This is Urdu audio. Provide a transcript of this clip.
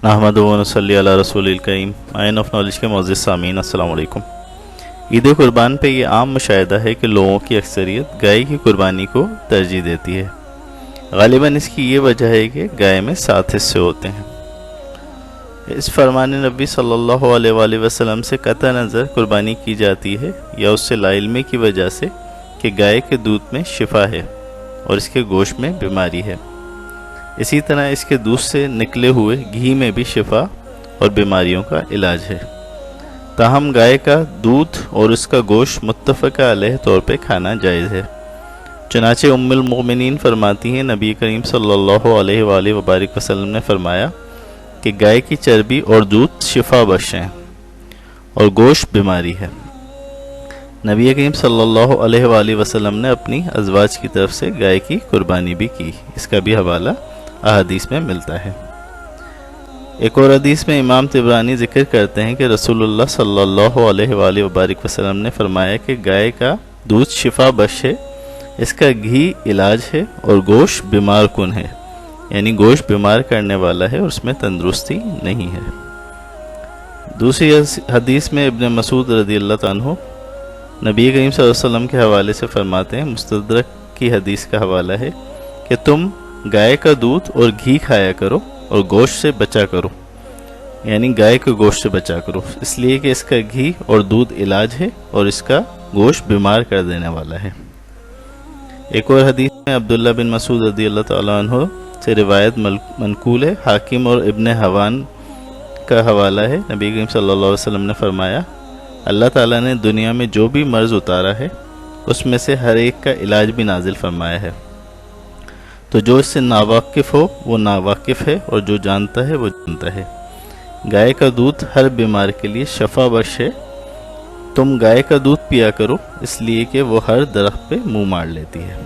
احمد و نصلی علی رسول الکریم۔ آئین آف نالج کے معزز سامعین، السلام علیکم۔ عید قربان پہ یہ عام مشاہدہ ہے کہ لوگوں کی اکثریت گائے کی قربانی کو ترجیح دیتی ہے۔ غالباً اس کی یہ وجہ ہے کہ گائے میں 7 حصے ہوتے ہیں۔ اس فرمان نبی صلی اللہ علیہ وآلہ وسلم سے قطع نظر قربانی کی جاتی ہے یا اس سے لا علمی کی وجہ سے کہ گائے کے دودھ میں شفا ہے اور اس کے گوشت میں بیماری ہے۔ اسی طرح اس کے دودھ سے نکلے ہوئے گھی میں بھی شفا اور بیماریوں کا علاج ہے۔ تاہم گائے کا دودھ اور اس کا گوشت متفقہ علیہ طور پہ کھانا جائز ہے۔ چنانچہ ام المؤمنین فرماتی ہیں، نبی کریم صلی اللہ علیہ وآلہ وبارک وسلم نے فرمایا کہ گائے کی چربی اور دودھ شفا بخش ہیں اور گوشت بیماری ہے۔ نبی کریم صلی اللہ علیہ وآلہ وسلم نے اپنی ازواج کی طرف سے گائے کی قربانی بھی کی۔ اس کا بھی حوالہ احادیث میں ملتا ہے۔ ایک اور حدیث میں امام طبرانی ذکر کرتے ہیں کہ رسول اللہ صلی اللہ علیہ وآلہ وبارک وسلم نے فرمایا کہ گائے کا دودھ شفا بخش ہے، اس کا گھی علاج ہے اور گوشت بیمار کن ہے، یعنی گوشت بیمار کرنے والا ہے اور اس میں تندرستی نہیں ہے۔ دوسری حدیث میں ابن مسعود رضی اللہ عنہ نبی کریم صلی اللہ علیہ وسلم کے حوالے سے فرماتے ہیں، مستدرک کی حدیث کا حوالہ ہے کہ تم گائے کا دودھ اور گھی کھایا کرو اور گوشت سے بچا کرو، یعنی گائے کے گوشت سے بچا کرو، اس لیے کہ اس کا گھی اور دودھ علاج ہے اور اس کا گوشت بیمار کر دینے والا ہے۔ ایک اور حدیث میں عبداللہ بن مسعود رضی اللہ تعالیٰ عنہ سے روایت منقول ہے، حاکم اور ابن حوان کا حوالہ ہے۔ نبی کریم صلی اللہ علیہ وسلم نے فرمایا، اللہ تعالیٰ نے دنیا میں جو بھی مرض اتارا ہے اس میں سے ہر ایک کا علاج بھی نازل فرمایا ہے، تو جو اس سے ناواقف ہو وہ ناواقف ہے اور جو جانتا ہے وہ جانتا ہے۔ گائے کا دودھ ہر بیمار کے لیے شفا بخش ہے، تم گائے کا دودھ پیا کرو، اس لیے کہ وہ ہر درخت پہ منہ مار لیتی ہے۔